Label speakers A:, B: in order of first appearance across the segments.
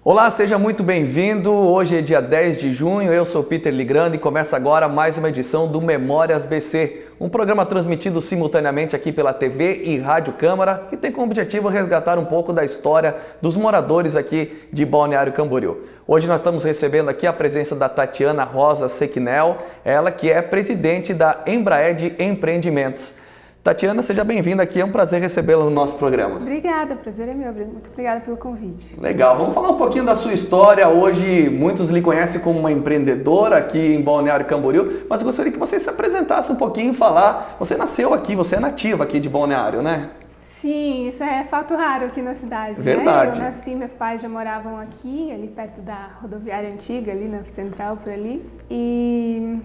A: Olá, seja muito bem-vindo. Hoje é dia 10 de junho, eu sou Peter Ligrando e começa agora mais uma edição do Memórias BC, um programa transmitido simultaneamente aqui pela TV e Rádio Câmara, que tem como objetivo resgatar um pouco da história dos moradores aqui de Balneário Camboriú. Hoje nós estamos recebendo aqui a presença da Tatiana Rosa Sequinel, ela que é presidente da Embraed Empreendimentos. Tatiana, seja bem-vinda aqui, é um prazer recebê-la no nosso programa.
B: Obrigada, o prazer é meu, muito obrigada pelo convite.
A: Legal, vamos falar um pouquinho da sua história. Hoje muitos lhe conhecem como uma empreendedora aqui em Balneário Camboriú, mas eu gostaria que você se apresentasse um pouquinho e falar. Você nasceu aqui, você é nativa aqui de Balneário, né?
B: Sim, isso é fato raro aqui na cidade.
A: Verdade.
B: Né? Eu nasci, meus pais já moravam aqui, ali perto da rodoviária antiga, ali na Central, por ali. E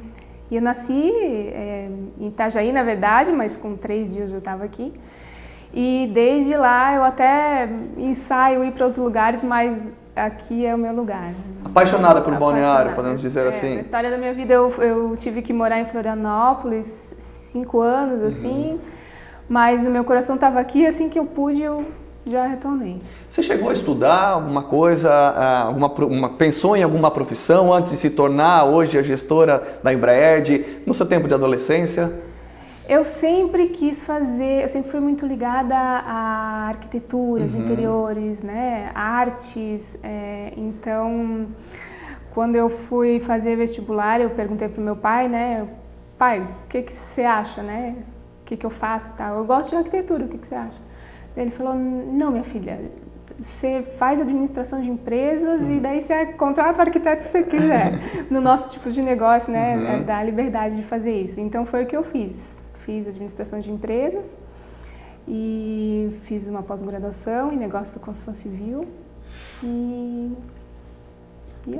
B: eu nasci em Itajaí, na verdade, mas com 3 dias eu estava aqui. E desde lá eu até ensaio ir para outros lugares, mas aqui é o meu lugar.
A: Apaixonada por Balneário, podemos dizer assim?
B: Na história da minha vida eu tive que morar em Florianópolis 5 anos, assim, mas o meu coração estava aqui, assim que eu pude, eu já retornei.
A: Você chegou a estudar alguma coisa, pensou em alguma profissão antes de se tornar hoje a gestora da Embraed, no seu tempo de adolescência?
B: Eu sempre quis fazer, eu sempre fui muito ligada à arquitetura, de interiores, né, artes, então quando eu fui fazer vestibular eu perguntei para o meu pai, né, pai, o que você acha, né, o que eu faço, tal? Eu gosto de arquitetura, o que você acha? Ele falou, não, minha filha, você faz administração de empresas e daí você contrata o arquiteto se você quiser. No nosso tipo de negócio, né, dá a liberdade de fazer isso. Então foi o que eu fiz. Fiz administração de empresas e fiz uma pós-graduação em negócios da construção civil e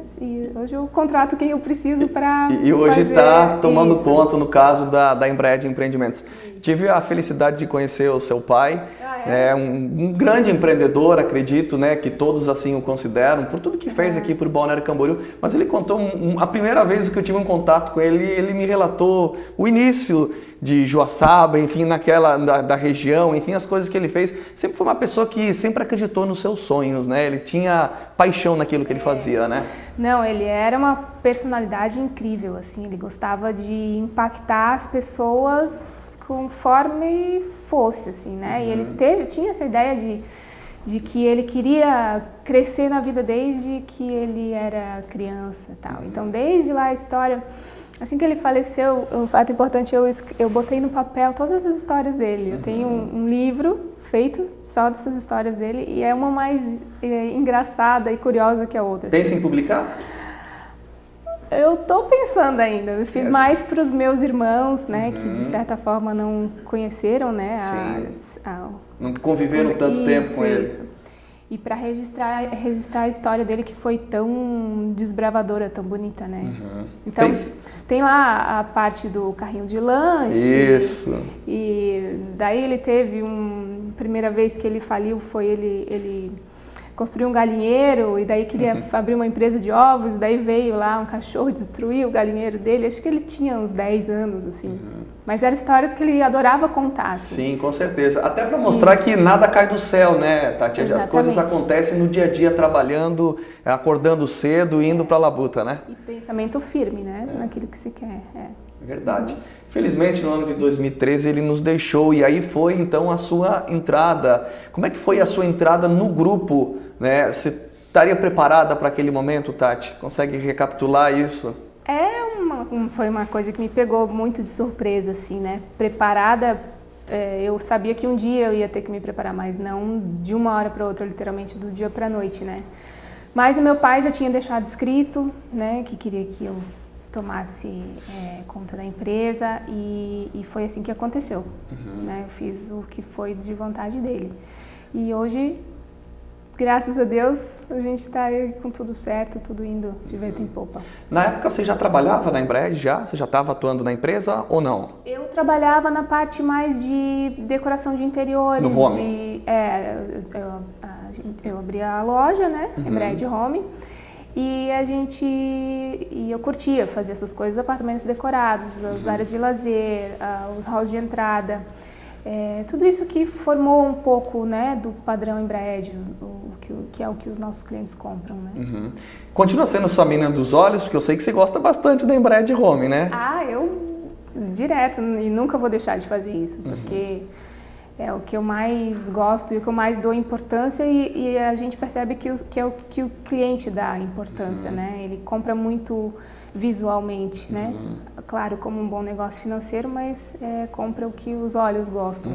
B: assim, hoje eu contrato quem eu preciso para
A: E hoje está tomando conta, no caso, da Embraed Empreendimentos. Tive a felicidade de conhecer o seu pai, um grande empreendedor, acredito, né, que todos assim o consideram, por tudo que fez aqui para o Balneário Camboriú, mas ele contou, a primeira vez que eu tive um contato com ele, ele me relatou o início de Joaçaba, enfim, da região, enfim, as coisas que ele fez. Sempre foi uma pessoa que sempre acreditou nos seus sonhos, né, ele tinha paixão naquilo que ele fazia, né?
B: Não, ele era uma personalidade incrível, assim, ele gostava de impactar as pessoas conforme fosse, assim, né? E ele tinha essa ideia de que ele queria crescer na vida desde que ele era criança e tal. Então, desde lá a história, assim que ele faleceu, um fato importante, eu botei no papel todas essas histórias dele. Eu tenho um livro feito só dessas histórias dele e é uma mais engraçada e curiosa que a outra.
A: Pensa em publicar?
B: Eu tô pensando ainda, eu fiz mais para os meus irmãos, né, que de certa forma não conheceram, né,
A: não conviveram tanto tempo com ele.
B: E para registrar a história dele que foi tão desbravadora, tão bonita, né. Então tem lá a parte do carrinho de lanche.
A: Isso.
B: E daí ele teve primeira vez que ele faliu foi ele construiu um galinheiro e daí queria abrir uma empresa de ovos, e daí veio lá um cachorro, destruiu o galinheiro dele, acho que ele tinha uns 10 anos, assim. Mas eram histórias que ele adorava contar. Assim.
A: Sim, com certeza. Até para mostrar que nada cai do céu, né, Tati?
B: Exatamente.
A: As coisas acontecem no dia a dia, trabalhando, acordando cedo e indo para a labuta, né?
B: E pensamento firme, né, naquilo que se quer.
A: Verdade. Felizmente, no ano de 2013, ele nos deixou e aí foi, então, a sua entrada. Como é que foi a sua entrada no grupo, né? Você estaria preparada para aquele momento, Tati? Consegue recapitular isso?
B: Foi uma coisa que me pegou muito de surpresa, assim, né? Preparada, eu sabia que um dia eu ia ter que me preparar, mas não de uma hora para outra, literalmente do dia para a noite, né? Mas o meu pai já tinha deixado escrito, né, que queria que eu tomasse conta da empresa e foi assim que aconteceu. Né? Eu fiz o que foi de vontade dele. E hoje, graças a Deus, a gente está aí com tudo certo, tudo indo de vento em popa.
A: Na época você já trabalhava na Embraed já? Você já estava atuando na empresa ou não?
B: Eu trabalhava na parte mais de decoração de interiores.
A: No home?
B: Eu abri a loja, né? Embraed Home. E eu curtia fazer essas coisas, apartamentos decorados, as áreas de lazer, os halls de entrada. Tudo isso que formou um pouco, né, do padrão Embraed, que é o que os nossos clientes compram, né?
A: Uhum. Continua sendo sua menina dos olhos, porque eu sei que você gosta bastante da Embraed Home, né?
B: Eu direto, e nunca vou deixar de fazer isso, porque é o que eu mais gosto e o que eu mais dou importância, e a gente percebe que é o que o cliente dá importância, né? Ele compra muito visualmente, né? Claro, como um bom negócio financeiro, mas compra o que os olhos gostam.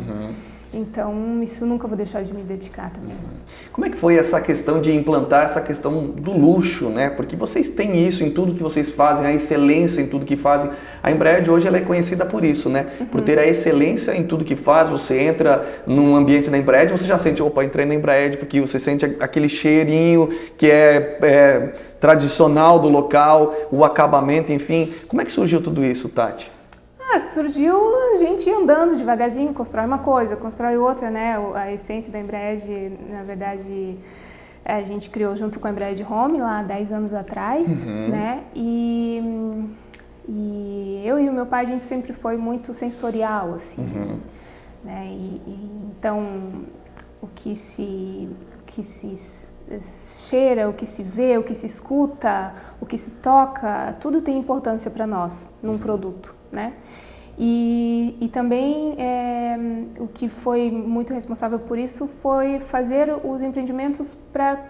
B: Então, isso nunca vou deixar de me dedicar também.
A: Como é que foi essa questão de implantar essa questão do luxo, né? Porque vocês têm isso em tudo que vocês fazem, a excelência em tudo que fazem. A Embraed hoje ela é conhecida por isso, né? Por ter a excelência em tudo que faz. Você entra num ambiente da Embraed, você já sente, opa, entrei na Embraed, porque você sente aquele cheirinho que é tradicional do local, o acabamento, enfim. Como é que surgiu tudo isso, Tati?
B: Surgiu a gente andando devagarzinho, constrói uma coisa, constrói outra, né? A essência da Embraed, na verdade, a gente criou junto com a Embraed Home lá há 10 anos atrás, né? E eu e o meu pai, a gente sempre foi muito sensorial, assim, né? Então, o que se cheira, o que se vê, o que se escuta, o que se toca, tudo tem importância para nós num produto, né? E também o que foi muito responsável por isso foi fazer os empreendimentos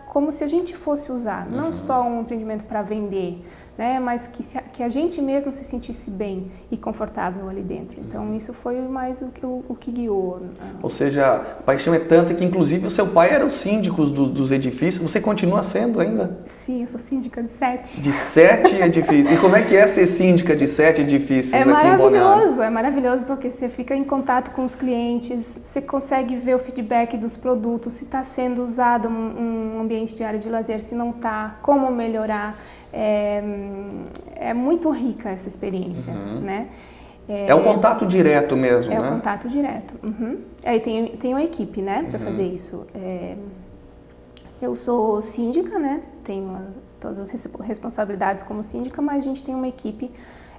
B: como se a gente fosse usar, não só um empreendimento para vender, né, mas que a gente mesmo se sentisse bem e confortável ali dentro. Então isso foi mais o que guiou.
A: Ou seja, a paixão é tanta que inclusive o seu pai era o síndico dos edifícios. Você continua sendo ainda?
B: Sim, eu sou síndica de 7.
A: De 7 edifícios. E como é que é ser síndica de 7 edifícios aqui em Balneário?
B: É maravilhoso porque você fica em contato com os clientes, você consegue ver o feedback dos produtos, se está sendo usado um ambiente de área de lazer, se não está, como melhorar. É muito rica essa experiência, né?
A: É o contato direto mesmo, né?
B: É o contato direto. Aí tem uma equipe, né, para fazer isso. Eu sou síndica, né? Tenho todas as responsabilidades como síndica, mas a gente tem uma equipe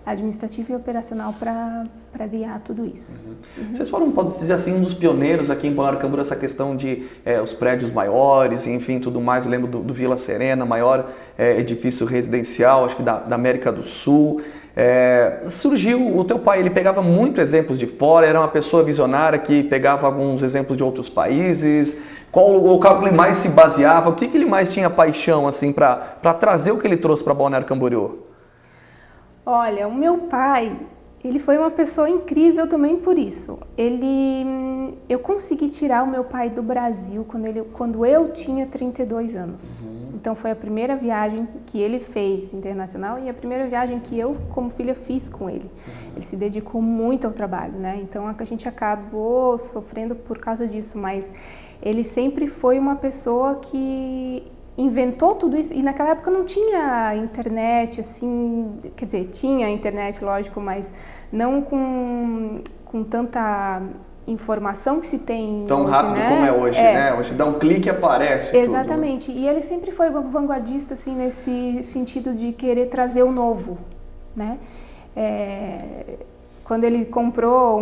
B: administrativa e operacional para guiar tudo isso.
A: Vocês foram, pode dizer assim, um dos pioneiros aqui em Balneário Camboriú, essa questão de os prédios maiores, enfim, tudo mais. Eu lembro do Vila Serena, maior edifício residencial, acho que da América do Sul. Surgiu, o teu pai, ele pegava muito exemplos de fora, era uma pessoa visionária que pegava alguns exemplos de outros países. Qual o cálculo ele mais se baseava? O que ele mais tinha paixão, assim, para trazer o que ele trouxe para Balneário Camboriú?
B: Olha, o meu pai, ele foi uma pessoa incrível também por isso. Eu consegui tirar o meu pai do Brasil quando eu tinha 32 anos. Então foi a primeira viagem que ele fez internacional e a primeira viagem que eu, como filha, fiz com ele. Ele se dedicou muito ao trabalho, né? Então a gente acabou sofrendo por causa disso, mas ele sempre foi uma pessoa que inventou tudo isso, e naquela época não tinha internet, assim, quer dizer, tinha internet, lógico, mas não com tanta informação que se tem
A: tão
B: hoje,
A: rápido
B: né?
A: como é hoje, né? Hoje dá um clique e aparece
B: Exatamente,
A: tudo.
B: E ele sempre foi vanguardista, assim, nesse sentido de querer trazer o novo, né? Quando ele comprou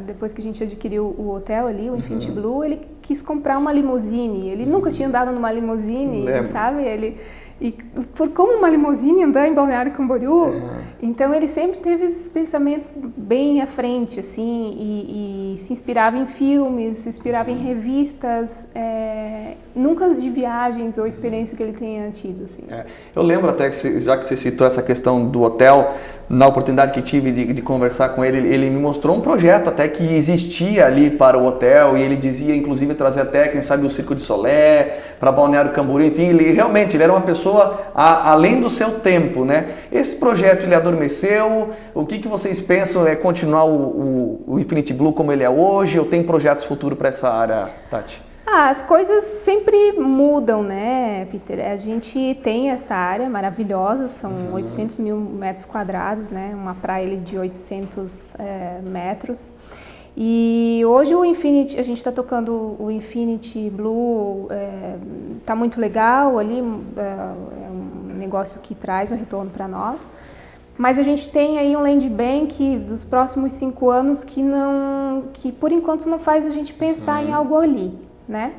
B: depois que a gente adquiriu o hotel ali, o Infinity Blue, ele quis comprar uma limusine. Ele nunca tinha andado numa limusine, sabe? E por como uma limusine andar em Balneário Camboriú, então ele sempre teve esses pensamentos bem à frente, assim, e se inspirava em filmes, se inspirava em revistas, nunca de viagens ou experiência que ele tenha tido, assim.
A: Eu lembro até, já que você citou essa questão do hotel, na oportunidade que tive de conversar com ele, ele me mostrou um projeto até que existia ali para o hotel, e ele dizia, inclusive, trazer até, quem sabe, o Circo de Solé, para Balneário Camboriú, enfim, ele era uma pessoa além do seu tempo, né? Esse projeto, ele adormeceu, o que vocês pensam? É continuar o Infinity Blue como ele é hoje, ou tem projetos futuros para essa área, Tati?
B: As coisas sempre mudam, né, Peter? A gente tem essa área maravilhosa, são 800 mil metros quadrados, né? Uma praia de 800 metros. E hoje a gente está tocando o Infinity Blue, está muito legal ali, é um negócio que traz um retorno para nós. Mas a gente tem aí um land bank dos próximos 5 anos que por enquanto não faz a gente pensar em algo ali, né?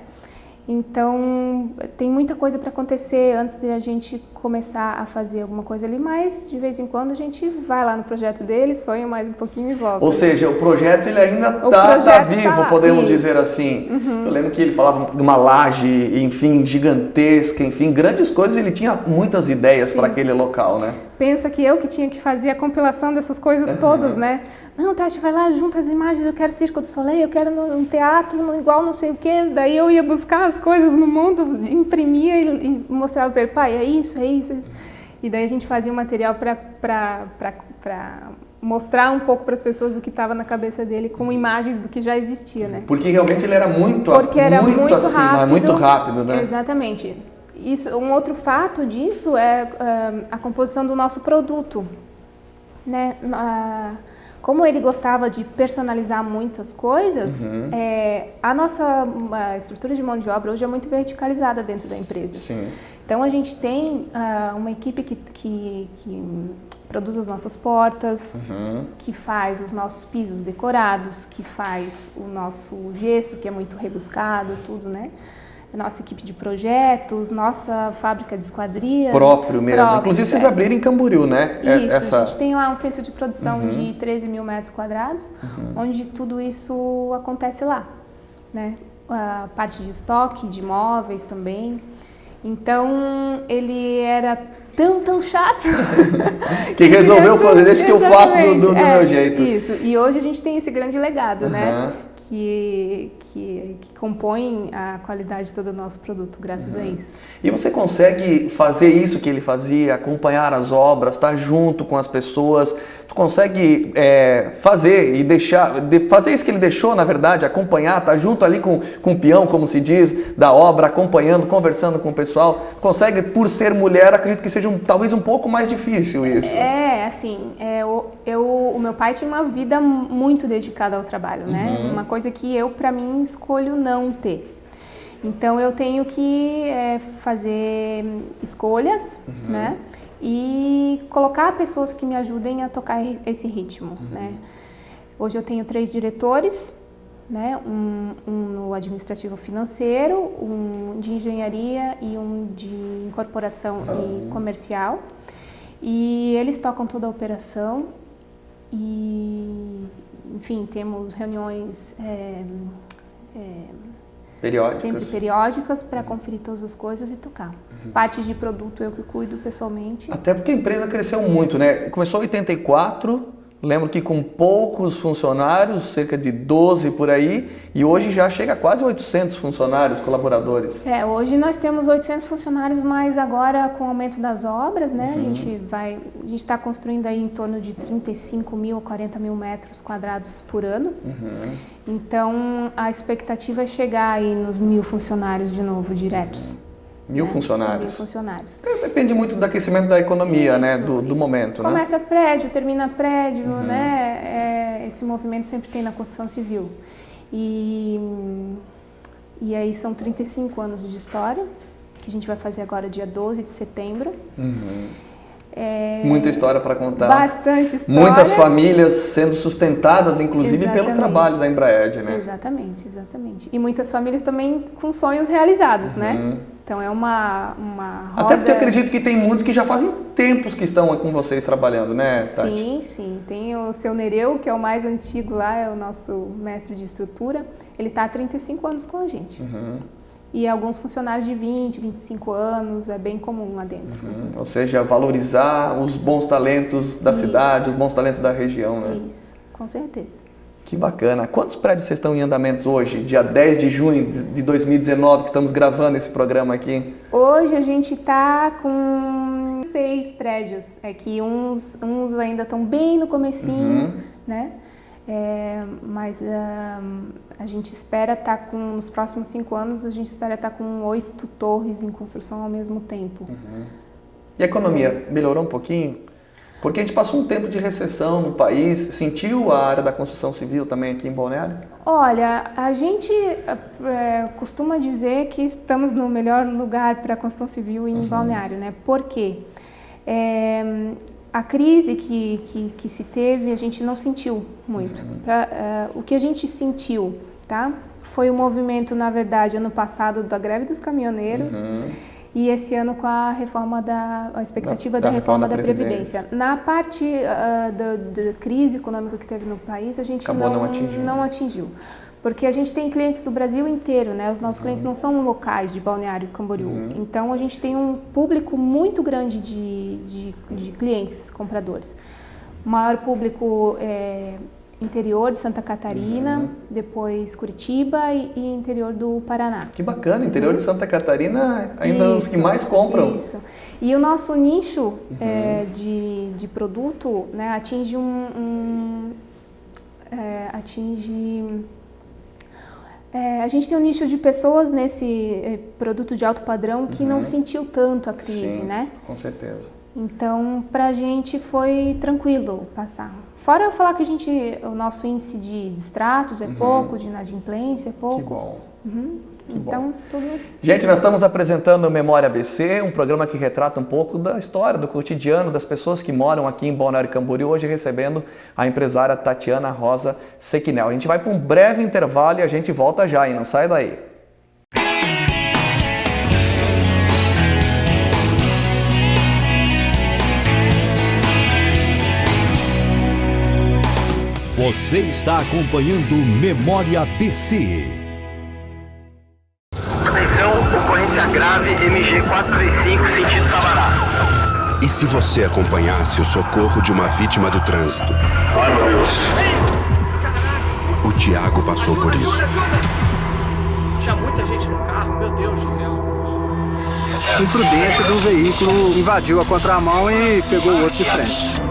B: Então, tem muita coisa para acontecer antes de a gente começar a fazer alguma coisa ali, mas de vez em quando a gente vai lá no projeto dele, sonha mais um pouquinho e volta.
A: Ou seja, o projeto ele ainda tá vivo, podemos dizer assim. Eu lembro que ele falava de uma laje, enfim, gigantesca, enfim, grandes coisas, ele tinha muitas ideias para aquele local, né?
B: Pensa que eu que tinha que fazer a compilação dessas coisas todas, né? Não, Tati, vai lá, junta as imagens, eu quero Circo do Soleil, eu quero um teatro igual não sei o quê. Daí eu ia buscar as coisas no mundo, imprimia e mostrava para ele, pai, é isso, é isso, é isso. E daí a gente fazia um material para mostrar um pouco para as pessoas o que estava na cabeça dele com imagens do que já existia, né?
A: Porque realmente ele era muito rápido, né?
B: Exatamente. Isso, um outro fato disso é a composição do nosso produto, né? Como ele gostava de personalizar muitas coisas, a nossa estrutura de mão de obra hoje é muito verticalizada dentro da empresa.
A: Sim.
B: Então a gente tem uma equipe que produz as nossas portas, que faz os nossos pisos decorados, que faz o nosso gesso, que é muito rebuscado, tudo, né? Nossa equipe de projetos, nossa fábrica de esquadrias.
A: Próprio mesmo. Inclusive vocês abriram em Camboriú, né?
B: Isso, a gente tem lá um centro de produção de 13 mil metros quadrados, onde tudo isso acontece lá, né? A parte de estoque, de móveis também. Então, ele era tão chato.
A: Que resolveu fazer, deixa que eu faço do meu jeito.
B: Isso, e hoje a gente tem esse grande legado, né? Que compõem a qualidade de todo o nosso produto, graças a isso.
A: E você consegue fazer isso que ele fazia, acompanhar as obras, estar junto com as pessoas, tu consegue fazer e fazer isso que ele deixou, na verdade, acompanhar, estar junto ali com o peão, como se diz, da obra, acompanhando, conversando com o pessoal, consegue, por ser mulher, acredito que seja talvez um pouco mais difícil isso.
B: O meu pai tinha uma vida muito dedicada ao trabalho, né? Uma coisa que eu, para mim, escolho não ter. Então, eu tenho que fazer escolhas, né? E colocar pessoas que me ajudem a tocar esse ritmo, né? Hoje eu tenho 3 diretores, né? Um no administrativo financeiro, um de engenharia e um de incorporação e comercial. E eles tocam toda a operação e, enfim, temos reuniões sempre periódicas para conferir todas as coisas e tocar. Partes de produto eu que cuido pessoalmente.
A: Até porque a empresa cresceu muito, né? Começou em 84, lembro que com poucos funcionários, cerca de 12 por aí, e hoje já chega a quase 800 funcionários, colaboradores.
B: Hoje nós temos 800 funcionários, mas agora com o aumento das obras, né? A gente está construindo aí em torno de 35 mil a 40 mil metros quadrados por ano. Então a expectativa é chegar aí nos 1.000 funcionários de novo, diretos.
A: 1.000 funcionários?
B: 1.000 funcionários.
A: Depende muito do aquecimento da economia, né? Do momento, né?
B: Começa prédio, termina prédio, né? Esse movimento sempre tem na construção civil. E aí são 35 anos de história, que a gente vai fazer agora dia 12 de setembro.
A: Muita história para contar.
B: Bastante história.
A: Muitas famílias sendo sustentadas, inclusive, pelo trabalho da Embraed, né?
B: Exatamente. E muitas famílias também com sonhos realizados, né? Então é uma roda...
A: Até porque eu acredito que tem muitos que já fazem tempos que estão com vocês trabalhando, né, Tati?
B: Sim. Tem o seu Nereu, que é o mais antigo lá, é o nosso mestre de estrutura. Ele está há 35 anos com a gente. E alguns funcionários de 20, 25 anos, é bem comum lá dentro.
A: Ou seja, valorizar os bons talentos da cidade, os bons talentos da região, né?
B: Isso, com certeza.
A: Que bacana. Quantos prédios vocês estão em andamento hoje, dia 10 de junho de 2019, que estamos gravando esse programa aqui?
B: Hoje a gente está com 6 prédios. É que uns ainda estão bem no comecinho, né? Mas a gente espera estar nos próximos 5 anos, a gente espera estar com 8 torres em construção ao mesmo tempo.
A: E a economia melhorou um pouquinho? Porque a gente passou um tempo de recessão no país, sentiu a área da construção civil também aqui em Balneário?
B: Olha, a gente costuma dizer que estamos no melhor lugar para a construção civil em Balneário, né? Por quê? a crise que se teve, a gente não sentiu muito. O que a gente sentiu, tá? Foi o movimento, na verdade, ano passado da greve dos caminhoneiros e esse ano com a reforma a expectativa da reforma da Previdência. Na parte da crise econômica que teve no país, a gente não atingiu. Porque a gente tem clientes do Brasil inteiro, né? Os nossos clientes não são locais de Balneário Camboriú. Então, a gente tem um público muito grande de clientes, compradores. O maior público é interior de Santa Catarina, depois Curitiba e interior do Paraná.
A: Que bacana, interior de Santa Catarina ainda os que mais compram.
B: Isso. E o nosso nicho de produto, né, atinge a gente tem um nicho de pessoas nesse produto de alto padrão que não sentiu tanto a crise, né?
A: Com certeza.
B: Então, pra gente foi tranquilo passar. Fora falar que o nosso índice de distratos é pouco, de inadimplência é pouco.
A: Que bom.
B: Então, tudo...
A: Gente, nós estamos apresentando o Memória ABC, um programa que retrata um pouco da história, do cotidiano das pessoas que moram aqui em Balneário Camboriú, hoje recebendo a empresária Tatiana Rosa Sequinel. A gente vai para um breve intervalo e a gente volta já, e não sai daí.
C: Você está acompanhando Memória ABC.
D: Ocorrência grave, MG 435, sentido Sabará.
E: E se você acompanhasse o socorro de uma vítima do trânsito?
D: Ai, meu Deus.
E: O Tiago passou por isso.
F: Tinha muita gente no carro, meu Deus do céu.
G: Imprudência do veículo, invadiu a contramão e pegou o outro de frente.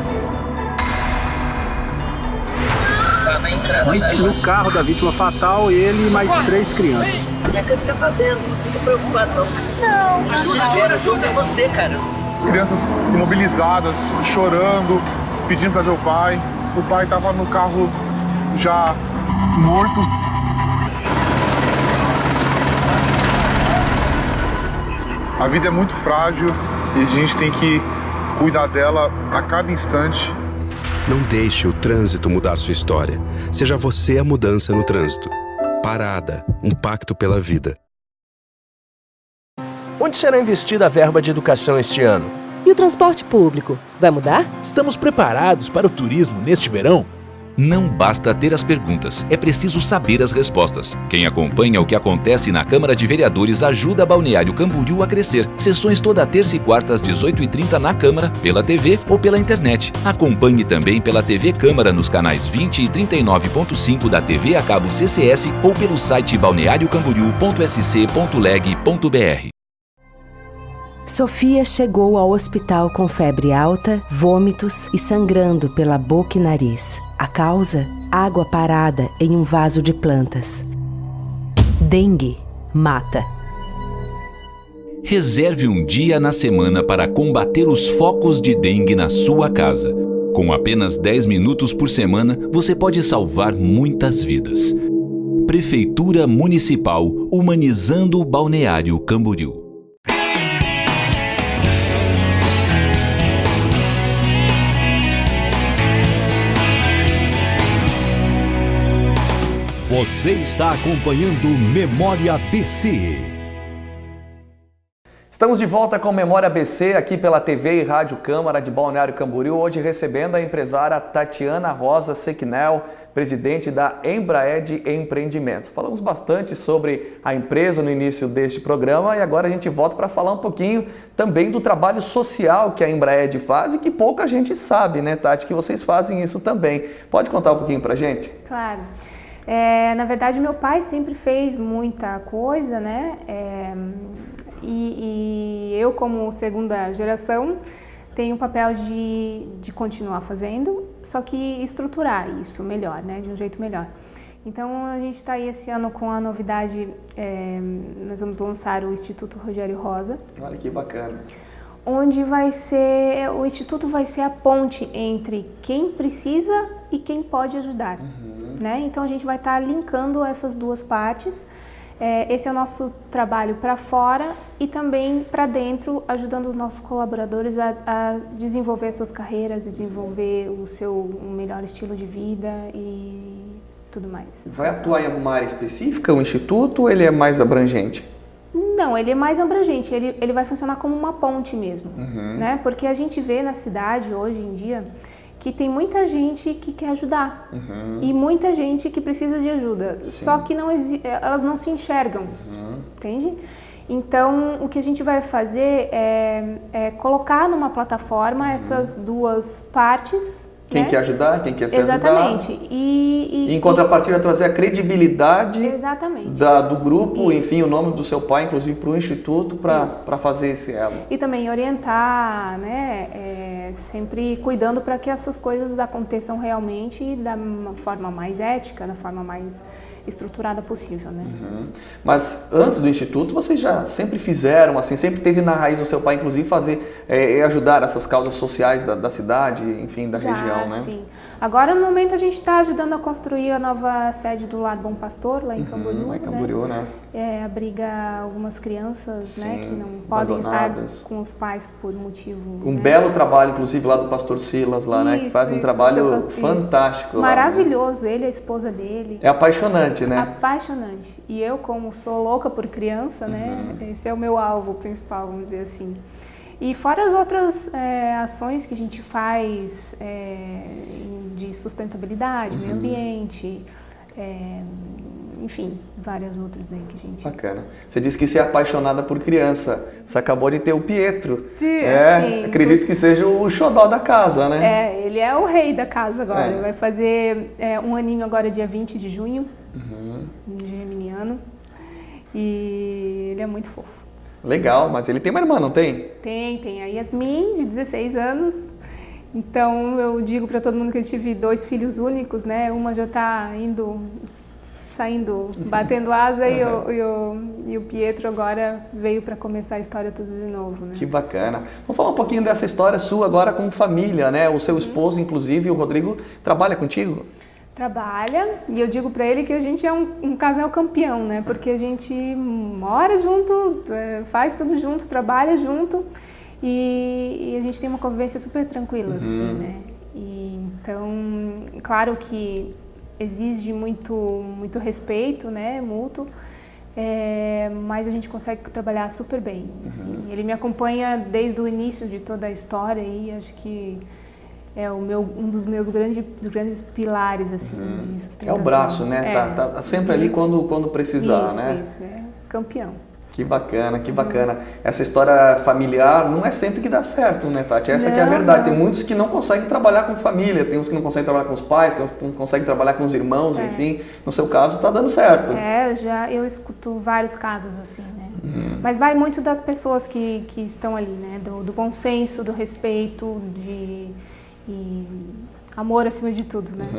G: No carro da vítima fatal, ele e mais 3 crianças.
H: O que ele tá fazendo? Não fica preocupado, não. Não. Ajuda você, cara.
I: As crianças imobilizadas, chorando, pedindo para ver o pai. O pai estava no carro já morto. A vida é muito frágil e a gente tem que cuidar dela a cada instante.
E: Não deixe o trânsito mudar sua história. Seja você a mudança no trânsito. Parada, um pacto pela vida.
J: Onde será investida a verba de educação este ano?
K: E o transporte público? Vai mudar?
L: Estamos preparados para o turismo neste verão?
M: Não basta ter as perguntas, é preciso saber as respostas. Quem acompanha o que acontece na Câmara de Vereadores ajuda Balneário Camboriú a crescer. Sessões toda terça e quarta às 18h30 na Câmara, pela TV ou pela internet. Acompanhe também pela TV Câmara nos canais 20 e 39.5 da TV a cabo CCS ou pelo site balneariocamboriú.sc.leg.br.
N: Sofia chegou ao hospital com febre alta, vômitos e sangrando pela boca e nariz. A causa? Água parada em um vaso de plantas. Dengue mata.
M: Reserve um dia na semana para combater os focos de dengue na sua casa. Com apenas 10 minutos por semana, você pode salvar muitas vidas. Prefeitura Municipal, humanizando o Balneário Camboriú.
C: Você está acompanhando Memória ABC.
A: Estamos de volta com Memória ABC aqui pela TV e Rádio Câmara de Balneário Camboriú, hoje recebendo a empresária Tatiana Rosa Sequinel, presidente da Embraed Empreendimentos. Falamos bastante sobre a empresa no início deste programa e agora a gente volta para falar um pouquinho também do trabalho social que a Embraed faz e que pouca gente sabe, né, Tati, que vocês fazem isso também. Pode contar um pouquinho para a gente?
B: Claro. Na verdade, meu pai sempre fez muita coisa, né? E eu, como segunda geração, tenho o papel de continuar fazendo, só que estruturar isso melhor, né? De um jeito melhor. Então, a gente está aí esse ano com a novidade, nós vamos lançar o Instituto Rogério Rosa.
A: Olha que bacana.
B: Onde o Instituto vai ser a ponte entre quem precisa e quem pode ajudar. Né? Então a gente vai estar linkando essas duas partes Esse é o nosso trabalho para fora e também para dentro, ajudando os nossos colaboradores a desenvolver suas carreiras e desenvolver um melhor estilo de vida e tudo mais.
A: Vai atuar em alguma área específica, o Instituto, ou ele é mais abrangente?
B: Não, ele é mais abrangente, ele vai funcionar como uma ponte mesmo, né? Porque a gente vê na cidade, hoje em dia, que tem muita gente que quer ajudar e muita gente que precisa de ajuda, só que elas não se enxergam, entende? Então, o que a gente vai fazer é colocar numa plataforma essas duas partes.
A: Quem quer ajudar, quem quer ser ajudado.
B: Exatamente.
A: E em contrapartida, trazer a credibilidade do grupo, enfim, o nome do seu pai, inclusive, para o Instituto, para fazer esse elo.
B: E também orientar, né, sempre cuidando para que essas coisas aconteçam realmente da forma mais ética, da forma mais estruturada possível, né?
A: Mas antes do Instituto, vocês já sempre fizeram, assim, sempre teve na raiz do seu pai, inclusive, fazer, ajudar essas causas sociais da cidade, enfim, da região, né?
B: Sim. Agora, no momento, a gente está ajudando a construir a nova sede do Lar Bom Pastor, lá em Camboriú,
A: lá em Camboriú, né?
B: Abriga algumas crianças, né, que não podem estar com os pais por motivo...
A: belo trabalho, inclusive, lá do pastor Silas, lá, né? Que faz um trabalho fantástico.
B: Maravilhoso,
A: lá, né?
B: Ele e a esposa dele.
A: É apaixonante, né?
B: Apaixonante. E eu, como sou louca por criança, né? Esse é o meu alvo principal, vamos dizer assim. E fora as outras ações que a gente faz de sustentabilidade, meio ambiente, enfim, várias outras aí que a gente...
A: Bacana. Você disse que você é apaixonada por criança. Você acabou de ter o Pietro.
B: Sim,
A: acredito que seja o xodó da casa, né?
B: Ele é o rei da casa agora. Ele vai fazer um aninho agora, dia 20 de junho, geminiano. E ele é muito fofo.
A: Legal, mas ele tem uma irmã, não tem?
B: Tem a Yasmin, de 16 anos. Então, eu digo para todo mundo que eu tive 2 filhos únicos, né? Uma já está saindo, batendo asa e o Pietro agora veio para começar a história tudo de novo, né?
A: Que bacana. Vamos falar um pouquinho dessa história sua agora com família, né? O seu esposo, inclusive, o Rodrigo, trabalha contigo?
B: Trabalha, e eu digo para ele que a gente é um casal campeão, né? Porque a gente mora junto, faz tudo junto, trabalha junto e a gente tem uma convivência super tranquila, assim, né? E, então, claro que exige muito respeito, né, mútuo, mas a gente consegue trabalhar super bem, assim. Ele me acompanha desde o início de toda a história e acho que é um dos meus grandes pilares, assim, de sustentação.
A: É o braço, né? Tá sempre ali quando precisar, né?
B: Isso, campeão.
A: Que bacana, que bacana. Essa história familiar não é sempre que dá certo, né, Tati? Essa que é a verdade. Tem muitos que não conseguem trabalhar com família, tem uns que não conseguem trabalhar com os pais, tem uns que não conseguem trabalhar com os irmãos, enfim. No seu caso, tá dando certo.
B: Eu escuto vários casos assim, né? Mas vai muito das pessoas que estão ali, né? Do bom senso, do respeito, e amor acima de tudo, né?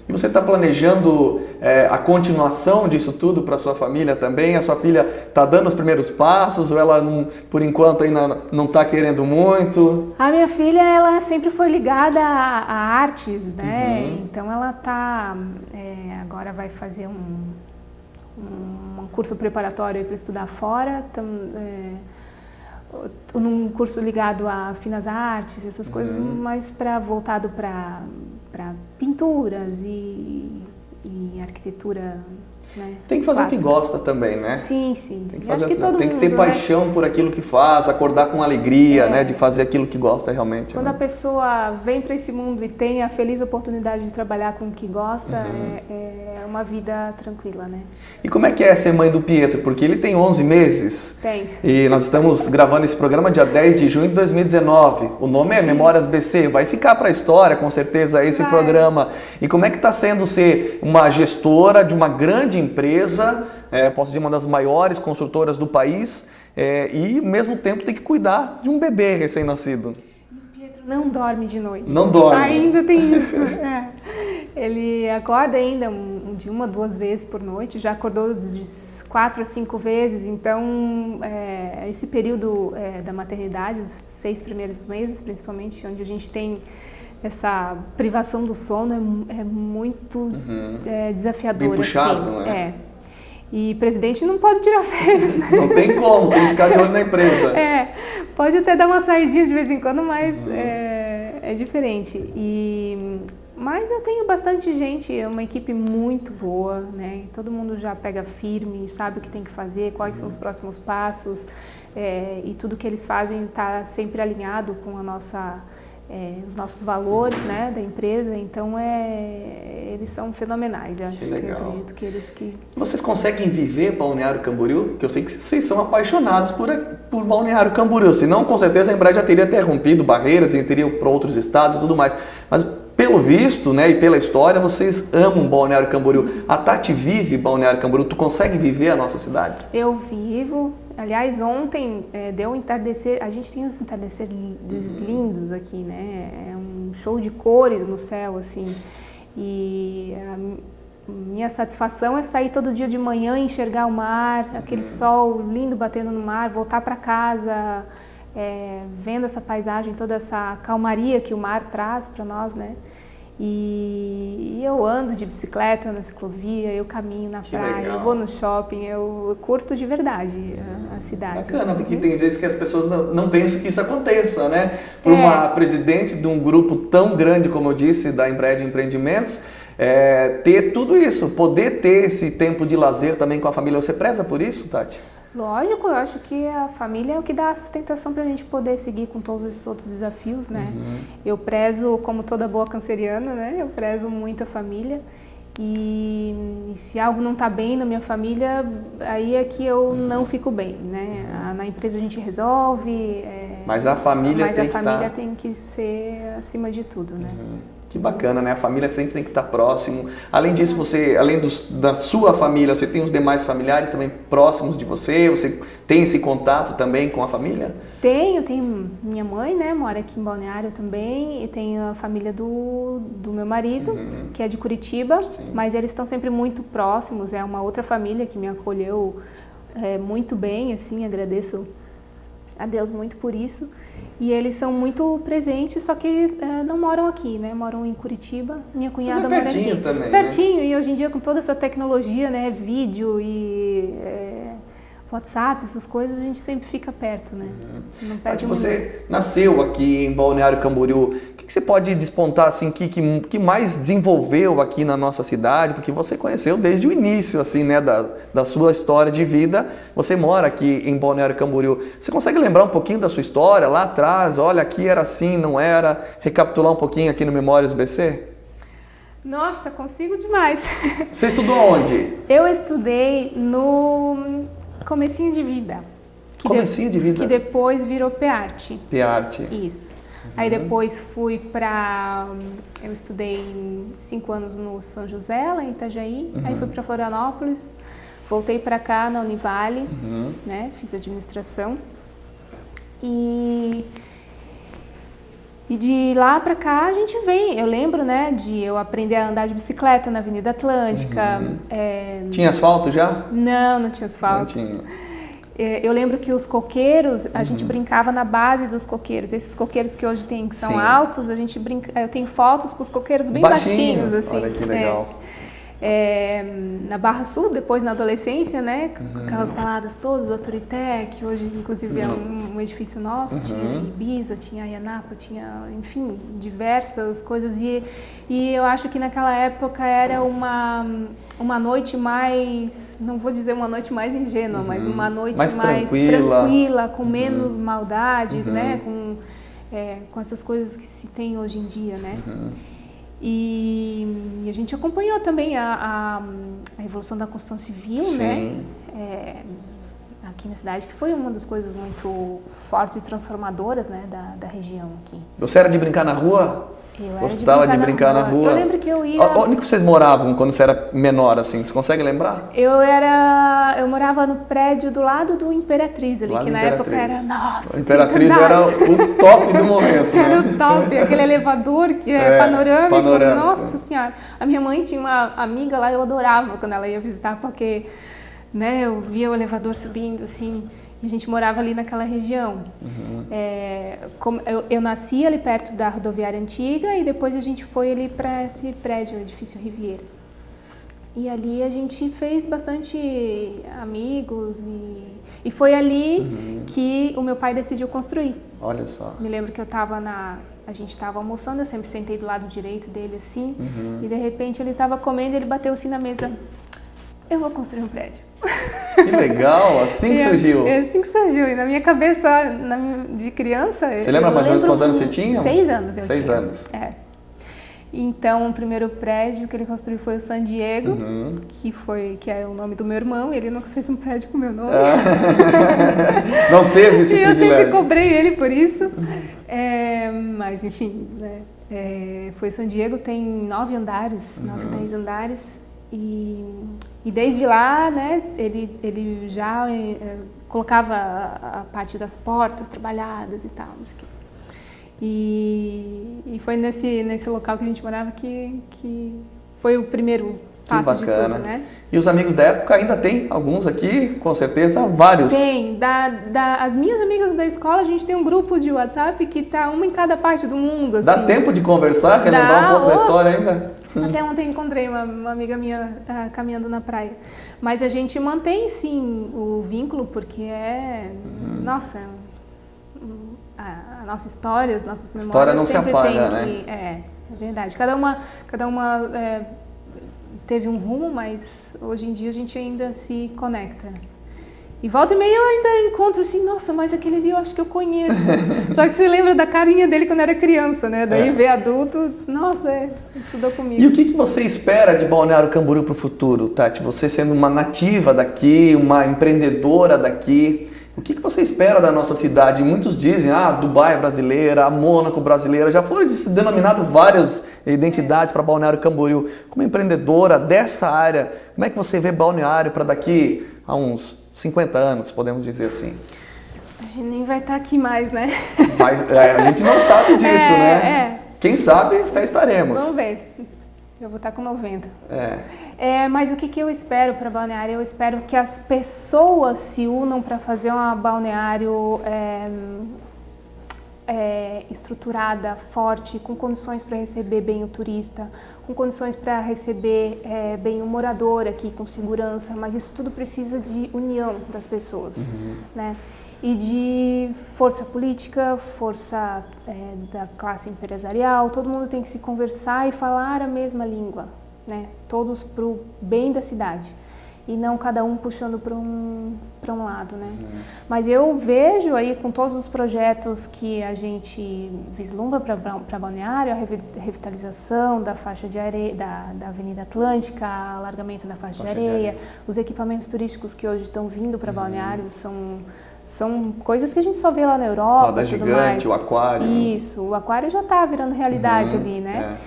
A: E você está planejando a continuação disso tudo para sua família também? A sua filha está dando os primeiros passos ou ela, por enquanto, ainda não está querendo muito?
B: A minha filha, ela sempre foi ligada a artes, né? Então ela agora vai fazer um curso preparatório para estudar fora, num curso ligado a finas artes, essas coisas, mas voltado para pinturas e arquitetura, né?
A: Tem que fazer
B: clássica.
A: o que gosta também, né?
B: Sim.
A: Acho que tem que ter paixão por aquilo que faz, acordar com alegria, né? De fazer aquilo que gosta realmente.
B: Quando a pessoa vem para esse mundo e tem a feliz oportunidade de trabalhar com o que gosta, é uma vida tranquila, né?
A: E como é que é ser mãe do Pietro? Porque ele tem 11 meses.
B: Tem.
A: E nós estamos gravando esse programa dia 10 de junho de 2019. O nome é Memórias BC. Vai ficar para a história, com certeza, esse programa. E como é que está sendo ser uma gestora de uma grande empresa, posso dizer, uma das maiores construtoras do país, e, ao mesmo tempo, tem que cuidar de um bebê recém-nascido?
B: O Pietro não dorme de noite.
A: Não dorme.
B: Ainda tem isso. Ele acorda ainda de 1 a 2 vezes por noite, já acordou de 4 a 5 vezes, então esse período da maternidade, os 6 primeiros meses, principalmente, onde a gente tem essa privação do sono, é muito desafiador.
A: Bem puxado,
B: assim.
A: né?
B: E presidente não pode tirar férias, né?
A: Não tem como, tem que ficar de olho na empresa.
B: Pode até dar uma saidinha de vez em quando, mas é diferente. Mas eu tenho bastante gente, uma equipe muito boa, né? Todo mundo já pega firme, sabe o que tem que fazer, quais são os próximos passos, e tudo que eles fazem está sempre alinhado com os nossos valores, né, da empresa. Então eles são fenomenais. Eu acredito que eles que...
A: Vocês conseguem viver Balneário Camboriú? Porque eu sei que vocês são apaixonados por Balneário Camboriú. Senão, com certeza, a Embraer já teria até rompido barreiras e teria para outros estados e tudo mais. Mas pelo visto, né, e pela história, vocês amam Balneário Camboriú. A Tati vive Balneário Camboriú. Tu consegue viver a nossa cidade?
B: Eu vivo. Aliás, ontem deu um entardecer, a gente tem uns entardeceres lindos aqui, né? É um show de cores no céu, assim. E a minha satisfação é sair todo dia de manhã e enxergar o mar, aquele sol lindo batendo no mar, voltar para casa, vendo essa paisagem, toda essa calmaria que o mar traz para nós, né? E eu ando de bicicleta na ciclovia, eu caminho na praia, eu vou no shopping, eu curto de verdade a cidade.
A: Bacana, porque tem vezes que as pessoas não pensam que isso aconteça, né? Por uma presidente de um grupo tão grande, como eu disse, da Embraer de Empreendimentos, ter tudo isso, poder ter esse tempo de lazer também com a família. Você preza por isso, Tati?
B: Lógico, eu acho que a família é o que dá a sustentação para a gente poder seguir com todos esses outros desafios, né? Eu prezo, como toda boa canceriana, né? Eu prezo muito a família e se algo não está bem na minha família, aí é que eu não fico bem, né? Na empresa a gente resolve,
A: mas a família
B: tem que ser acima de tudo, né?
A: Que bacana, né? A família sempre tem que estar próximo. Além disso, você, além da sua família, você tem os demais familiares também próximos de você? Você tem esse contato também com a família?
B: Tenho minha mãe, né? Mora aqui em Balneário também. E tenho a família do meu marido, que é de Curitiba. Sim. Mas eles estão sempre muito próximos. É uma outra família que me acolheu muito bem, assim. Agradeço a Deus muito por isso. E eles são muito presentes, só que não moram aqui, né? Moram em Curitiba. Minha cunhada mora aqui.
A: Pertinho também,
B: pertinho,
A: né?
B: E hoje em dia com toda essa tecnologia, né? Vídeo e WhatsApp, essas coisas, a gente sempre fica perto, né? Não perde um minuto.
A: Você nasceu aqui em Balneário Camboriú. O que você pode despontar, assim, que mais desenvolveu aqui na nossa cidade? Porque você conheceu desde o início, assim, né, da sua história de vida. Você mora aqui em Balneário Camboriú. Você consegue lembrar um pouquinho da sua história lá atrás? Olha, aqui era assim, não era? Recapitular um pouquinho aqui no Memórias BC?
B: Nossa, consigo demais.
A: Você estudou onde?
B: Eu estudei no Comecinho de Vida.
A: Comecinho de Vida?
B: Que depois virou PEARTE.
A: PEARTE.
B: Isso. Aí depois fui para... Eu estudei 5 anos no São José, lá em Itajaí. Aí fui para Florianópolis. Voltei para cá, na Univale, né? Fiz administração. E de lá para cá a gente vem. Eu lembro, né, de eu aprender a andar de bicicleta na Avenida Atlântica.
A: Tinha asfalto já?
B: Não tinha asfalto.
A: Não tinha.
B: Eu lembro que os coqueiros, a gente brincava na base dos coqueiros. Esses coqueiros que hoje tem, que são altos, a gente brinca. Eu tenho fotos com os coqueiros bem baixinhos, assim.
A: Olha que legal.
B: Na Barra Sul, depois na adolescência, né? Com aquelas baladas todas, do Aturité, que hoje inclusive é um edifício nosso. Tinha Ibiza, tinha Ianapa, tinha, enfim, diversas coisas. E eu acho que naquela época era uma noite mais, não vou dizer uma noite mais ingênua, mas uma noite mais tranquila, com menos maldade, né? Com essas coisas que se tem hoje em dia, né? E a gente acompanhou também a evolução da construção civil, né? Aqui na cidade, que foi uma das coisas muito fortes e transformadoras, né, da região aqui.
A: Você era de brincar na rua?
B: Eu
A: gostava de brincar na rua.
B: Eu lembro que eu ia...
A: Onde que vocês moravam quando você era menor, assim? Você consegue lembrar?
B: Eu morava no prédio do lado do Imperatriz ali, que na época era...
A: Nossa, o Imperatriz era o top do momento, né?
B: Era o top, aquele elevador que é panorâmico. Nossa Senhora. A minha mãe tinha uma amiga lá, eu adorava quando ela ia visitar, porque, né, eu via o elevador subindo, assim... E a gente morava ali naquela região. Eu nasci ali perto da rodoviária antiga e depois a gente foi ali para esse prédio, o edifício Riviera. E ali a gente fez bastante amigos e foi ali que o meu pai decidiu construir.
A: Olha só.
B: Me lembro que a gente estava almoçando, eu sempre sentei do lado direito dele assim, e de repente ele estava comendo e ele bateu assim na mesa, eu vou construir um prédio.
A: Que legal, assim que surgiu.
B: Assim que surgiu, e na minha cabeça de criança...
A: Você lembra mais ou menos quantos anos você tinha?
B: 6 anos eu tinha.
A: 6 anos.
B: É. Então, o primeiro prédio que ele construiu foi o San Diego, que é o nome do meu irmão, e ele nunca fez um prédio com o meu nome.
A: Não teve esse privilégio.
B: E eu sempre cobrei ele por isso. Mas, enfim, né? Foi o San Diego, tem 9 andares, 9, 10 andares. E desde lá, né, ele já colocava a parte das portas trabalhadas e tal, não sei o quê. E foi nesse local que a gente morava que foi o primeiro passo de tudo, né?
A: E os amigos da época ainda tem alguns aqui, com certeza, vários.
B: Tem. As minhas amigas da escola, a gente tem um grupo de WhatsApp que tá uma em cada parte do mundo, assim.
A: Dá tempo de conversar, relembrar um pouco da história ainda?
B: Até ontem encontrei uma amiga minha caminhando na praia. Mas a gente mantém, sim, o vínculo, porque nossa... A nossa história, as nossas memórias
A: história não
B: sempre
A: se apaga,
B: tem
A: né?
B: É verdade. Cada uma teve um rumo, mas hoje em dia a gente ainda se conecta. E volta e meia eu ainda encontro assim, nossa, mas aquele ali eu acho que eu conheço. Só que você lembra da carinha dele quando era criança, né? Daí vê adulto, nossa, estudou comigo.
A: E o que você espera de Balneário Camboriú para o futuro, Tati? Você sendo uma nativa daqui, uma empreendedora daqui, o que você espera da nossa cidade? Muitos dizem, Dubai é brasileira, Mônaco brasileira, já foram denominado várias identidades para Balneário Camboriú. Como empreendedora dessa área, como é que você vê Balneário para daqui a uns 50 anos, podemos dizer assim?
B: A gente nem vai estar aqui mais, né?
A: A gente não sabe disso, né? Quem sabe, até estaremos.
B: Vamos ver. Eu vou estar com 90. Mas o que eu espero para Balneário? Eu espero que as pessoas se unam para fazer uma Balneário estruturada, forte, com condições para receber bem o turista, com condições para receber bem o morador aqui, com segurança, mas isso tudo precisa de união das pessoas, né? E de força política, força da classe empresarial, todo mundo tem que se conversar e falar a mesma língua, né? Todos para o bem da cidade e não cada um puxando para um lado, né? Mas eu vejo aí com todos os projetos que a gente vislumbra para Balneário, a revitalização da faixa de areia, da Avenida Atlântica, o alargamento da faixa de areia, os equipamentos turísticos que hoje estão vindo para Balneário são coisas que a gente só vê lá na Europa.
A: Roda gigante, o aquário.
B: Isso, o aquário já está virando realidade ali, né?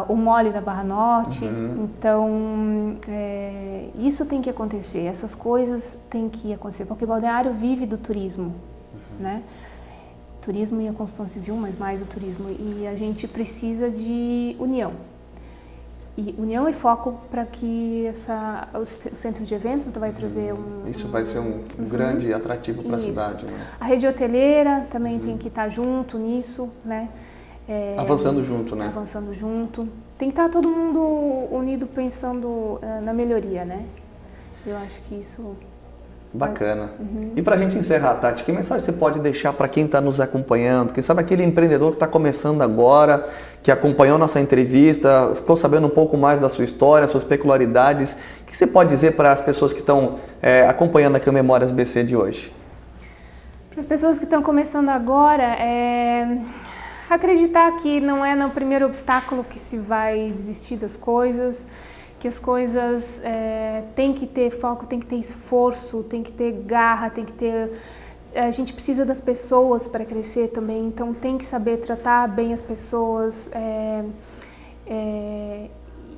B: O mole da Barra Norte. Então, isso tem que acontecer, essas coisas têm que acontecer, porque Balneário vive do turismo, né? Turismo e a construção civil, mas mais o turismo. E a gente precisa de união. E união e foco para que o centro de eventos vai trazer
A: Isso vai ser um grande atrativo para a cidade, né?
B: A rede hoteleira também tem que estar junto nisso, né?
A: Avançando junto, né?
B: Avançando junto. Tem que estar todo mundo unido pensando na melhoria, né? Eu acho que isso...
A: Bacana. E para a gente encerrar, Tati, que mensagem você pode deixar para quem está nos acompanhando? Quem sabe aquele empreendedor que está começando agora, que acompanhou nossa entrevista, ficou sabendo um pouco mais da sua história, suas peculiaridades. O que você pode dizer para as pessoas que estão acompanhando aqui o Memórias BC de hoje?
B: Para as pessoas que estão começando agora, acreditar que não é no primeiro obstáculo que se vai desistir das coisas, que as coisas tem que ter foco, tem que ter esforço, tem que ter garra, tem que ter... A gente precisa das pessoas para crescer também, então tem que saber tratar bem as pessoas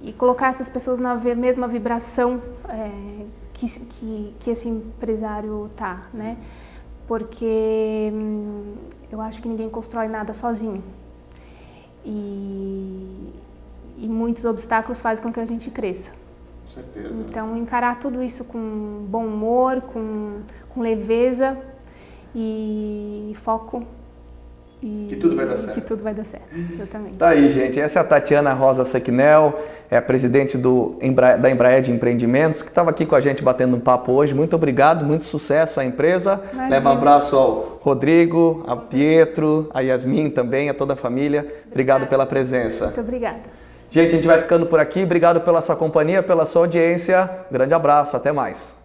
B: e colocar essas pessoas na mesma vibração que esse empresário tá, né? Porque eu acho que ninguém constrói nada sozinho. E muitos obstáculos fazem com que a gente cresça.
A: Com certeza.
B: Então, encarar tudo isso com bom humor, com leveza e foco
A: Que tudo vai dar certo.
B: Que tudo vai dar certo, exatamente.
A: Tá aí, gente. Essa é a Tatiana Rosa Sequinel, é a presidente da Embraed Empreendimentos, que estava aqui com a gente batendo um papo hoje. Muito obrigado, muito sucesso à empresa.
B: Imagina.
A: Leva um abraço ao Rodrigo, a Pietro, a Yasmin também, a toda a família. Obrigado pela presença.
B: Muito obrigada.
A: Gente, a gente vai ficando por aqui. Obrigado pela sua companhia, pela sua audiência. Grande abraço, até mais.